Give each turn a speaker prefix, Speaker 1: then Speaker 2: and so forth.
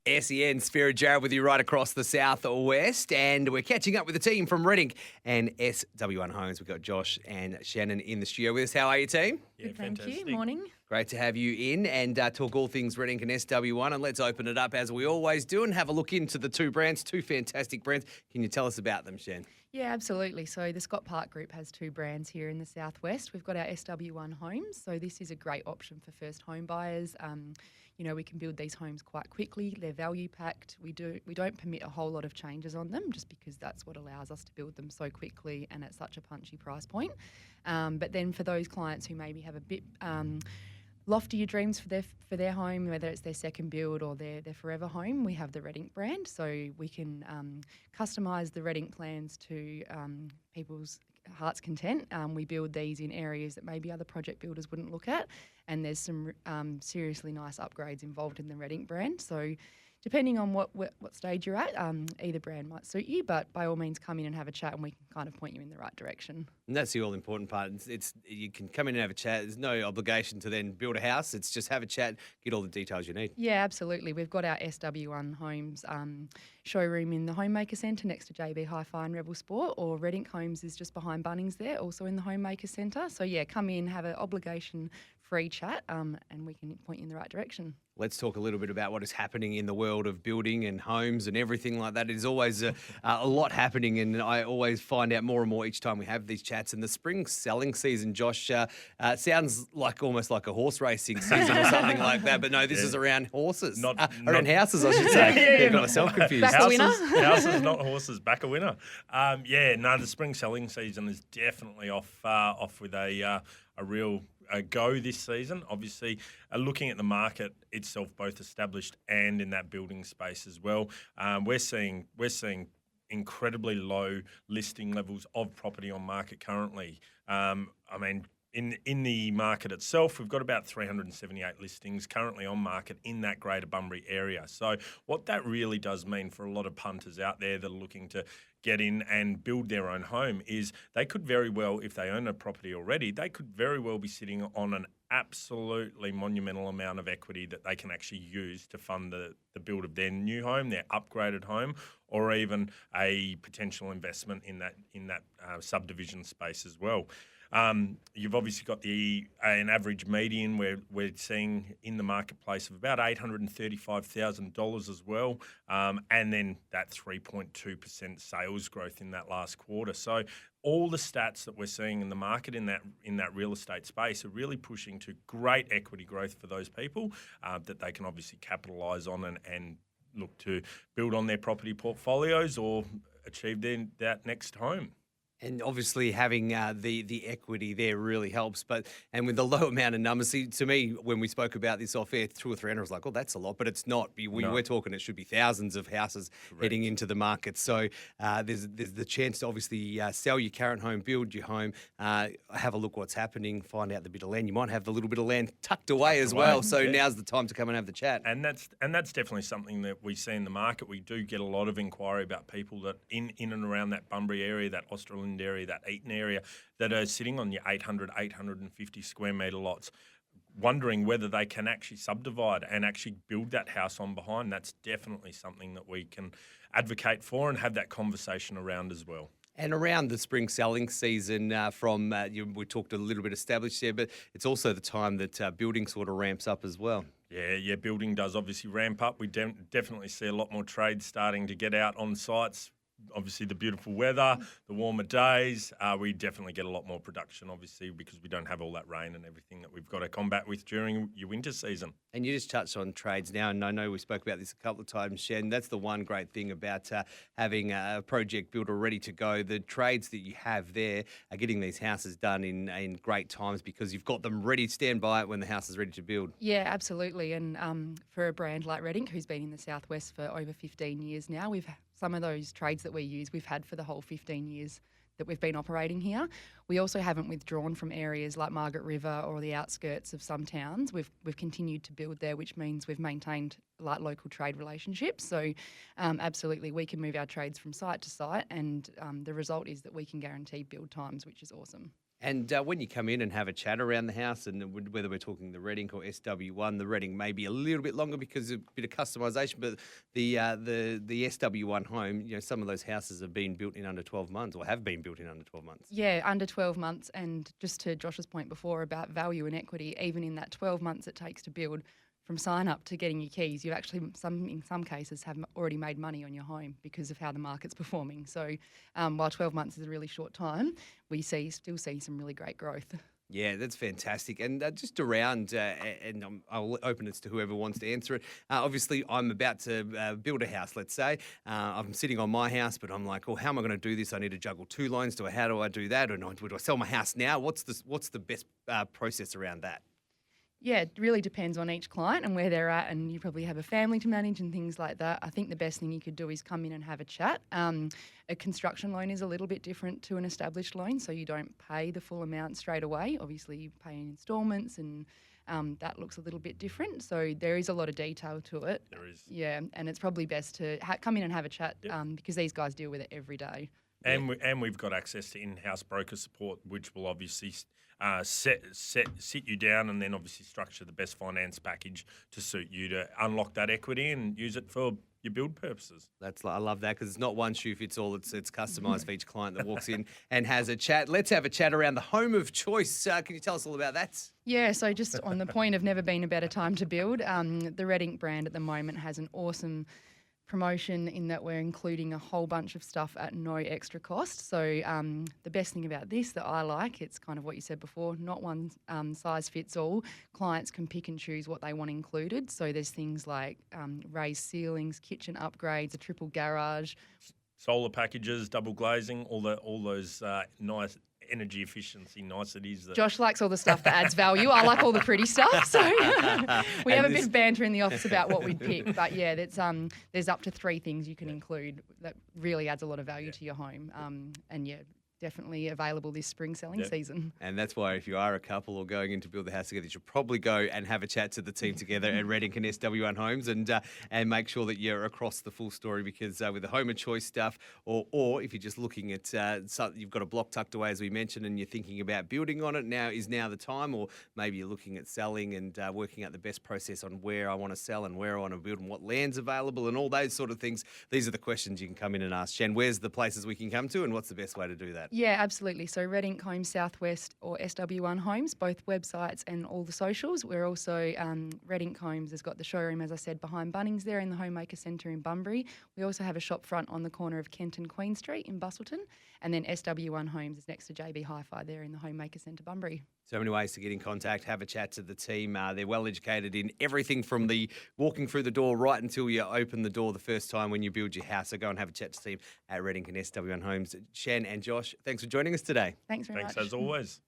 Speaker 1: SEN Spirit, Jared with you right across the southwest, and we're catching up with the team from Reading and SW1 Homes. We've got Josh and Shannon in the studio with us. How are you, team?
Speaker 2: Yeah,
Speaker 3: Good, thank
Speaker 2: fantastic.
Speaker 3: you. Morning.
Speaker 1: Great to have you in and talk all things Reading and SW1. And let's open it up as we always do and have a look into the two brands, two fantastic brands. Can you tell us about them, Shan?
Speaker 3: Yeah, absolutely. So the Scott Park Group has two brands here in the southwest. We've got our SW1 Homes. So this is a great option for first home buyers. We can build these homes quite quickly. They're value packed. We don't permit a whole lot of changes on them just because that's what allows us to build them so quickly and at such a punchy price point. But then for those clients who maybe have a bit loftier dreams for their home, whether it's their second build or their forever home, we have the Reading brand. So we can customise the Reading plans to people's heart's content. We build these in areas that maybe other project builders wouldn't look at, and there's some seriously nice upgrades involved in the Reading brand. So depending on what stage you're at, either brand might suit you, but by all means come in and have a chat and we can kind of point you in the right direction.
Speaker 1: And that's the all-important part. It's you can come in and have a chat. There's no obligation to then build a house. It's just have a chat, get all the details you need.
Speaker 3: Yeah, absolutely. We've got our SW1 Homes showroom in the Homemaker Centre next to JB Hi-Fi and Rebel Sport, or Reading Homes is just behind Bunnings there, also in the Homemaker Centre. So yeah, come in, have an obligation-free chat, and we can point you in the right direction.
Speaker 1: Let's talk a little bit about what is happening in the world of building and homes and everything like that. It is always a lot happening, and I always find out more and more each time we have these chats. And the spring selling season, Josh, sounds like almost like a horse racing season or something like that. But no, this is around horses. Around houses, I should say. Yeah, got myself confused.
Speaker 3: Back a winner.
Speaker 2: Houses, not horses. Back a winner. The spring selling season is definitely off with a real go this season. Obviously, looking at the market itself, both established and in that building space as well, we're seeing incredibly low listing levels of property on market currently. In the market itself, we've got about 378 listings currently on market in that Greater Bunbury area. So what that really does mean for a lot of punters out there that are looking to get in and build their own home is they could very well, if they own a property already, they could very well be sitting on an absolutely monumental amount of equity that they can actually use to fund the build of their new home, their upgraded home, or even a potential investment in that subdivision space as well. You've obviously got an average median where we're seeing in the marketplace of about $835,000 as well, and then that 3.2% sales growth in that last quarter. So all the stats that we're seeing in the market in that real estate space are really pushing to great equity growth for those people that they can obviously capitalise on and look to build on their property portfolios or achieve that next home.
Speaker 1: And obviously having the equity there really helps. And with the low amount of numbers, see, to me, when we spoke about this off air, 2 or 300, I was like, oh, that's a lot. But it's not. We're talking it should be thousands of houses heading into the market. So there's the chance to obviously sell your current home, build your home, have a look what's happening, find out the bit of land. You might have the little bit of land tucked away as well. So now's the time to come and have the chat.
Speaker 2: And that's definitely something that we see in the market. We do get a lot of inquiry about people that in and around that Bunbury area, that Australind area, that Eaton area, that are sitting on your 850 square metre lots, wondering whether they can actually subdivide and actually build that house on behind. That's definitely something that we can advocate for and have that conversation around as well.
Speaker 1: And around the spring selling season, we talked a little bit established there, but it's also the time that building sort of ramps up as well.
Speaker 2: Yeah, building does obviously ramp up. We definitely see a lot more trades starting to get out on sites. Obviously, the beautiful weather, the warmer days, we definitely get a lot more production, obviously, because we don't have all that rain and everything that we've got to combat with during your winter season.
Speaker 1: And you just touched on trades now, and I know we spoke about this a couple of times, Shen. That's the one great thing about having a project builder ready to go. The trades that you have there are getting these houses done in great times because you've got them ready to stand by it when the house is ready to build.
Speaker 3: Yeah, absolutely. And for a brand like Reading, who's been in the southwest for over 15 years now, some of those trades that we use, we've had for the whole 15 years that we've been operating here. We also haven't withdrawn from areas like Margaret River or the outskirts of some towns. We've continued to build there, which means we've maintained like local trade relationships. So absolutely, we can move our trades from site to site, and the result is that we can guarantee build times, which is awesome.
Speaker 1: And when you come in and have a chat around the house, and whether we're talking the red ink or SW1, the red ink may be a little bit longer because of a bit of customization, but the SW1 home, some of those houses have been built in under 12 months or have been built in under 12 months.
Speaker 3: Yeah, under 12 months. And just to Josh's point before about value and equity, even in that 12 months it takes to build, from sign up to getting your keys, you actually, in some cases, have already made money on your home because of how the market's performing. So while 12 months is a really short time, we still see some really great growth.
Speaker 1: Yeah, that's fantastic. And just around, and I'll open it to whoever wants to answer it. Obviously, I'm about to build a house, let's say. I'm sitting on my house, but I'm like, how am I going to do this? I need to juggle two loans. How do I do that? Or do I sell my house now? What's the best process around that?
Speaker 3: Yeah, it really depends on each client and where they're at, and you probably have a family to manage and things like that. I think the best thing you could do is come in and have a chat. A construction loan is a little bit different to an established loan, so you don't pay the full amount straight away. Obviously, you pay in instalments, and that looks a little bit different. So there is a lot of detail to it.
Speaker 2: There is.
Speaker 3: Yeah, and it's probably best to come in and have a chat because these guys deal with it every day.
Speaker 2: And we've got access to in-house broker support, which will obviously sit you down and then obviously structure the best finance package to suit you to unlock that equity and use it for your build purposes.
Speaker 1: I love that because it's not one shoe fits all. It's customised for each client that walks in and has a chat. Let's have a chat around the home of choice. Can you tell us all about that?
Speaker 3: Yeah, so just on the point of never been a better time to build, the Red Ink brand at the moment has an awesome promotion in that we're including a whole bunch of stuff at no extra cost. So the best thing about this that I like, it's kind of what you said before, not one size fits all. Clients can pick and choose what they want included. So there's things like raised ceilings, kitchen upgrades, a triple garage.
Speaker 2: Solar packages, double glazing, all those nice energy efficiency niceties.
Speaker 3: Josh likes all the stuff that adds value. I like all the pretty stuff. So we have a bit of banter in the office about what we'd pick. But yeah, there's up to 3 things you can include that really adds a lot of value to your home. And yeah, definitely available this spring selling season.
Speaker 1: And that's why if you are a couple or going in to build the house together, you should probably go and have a chat to the team together at Red Ink and SW1 Homes and make sure that you're across the full story because with the home of choice stuff or if you're just looking at something, you've got a block tucked away as we mentioned and you're thinking about building on it, now is the time, or maybe you're looking at selling and working out the best process on where I want to sell and where I want to build and what land's available and all those sort of things. These are the questions you can come in and ask. Shen, where's the places we can come to and what's the best way to do that?
Speaker 3: Yeah, absolutely. So Red Ink Homes Southwest or SW1 Homes, both websites and all the socials. We're also, Red Ink Homes has got the showroom, as I said, behind Bunnings there in the Homemaker Centre in Bunbury. We also have a shop front on the corner of Kent and Queen Street in Busselton. And then SW1 Homes is next to JB Hi-Fi there in the Homemaker Centre, Bunbury.
Speaker 1: So many ways to get in contact, have a chat to the team. They're well educated in everything from the walking through the door right until you open the door the first time when you build your house. So go and have a chat to the team at Red Ink and SW1 Homes. Shen and Josh, thanks for joining us today.
Speaker 3: Thanks very much.
Speaker 2: Thanks as always.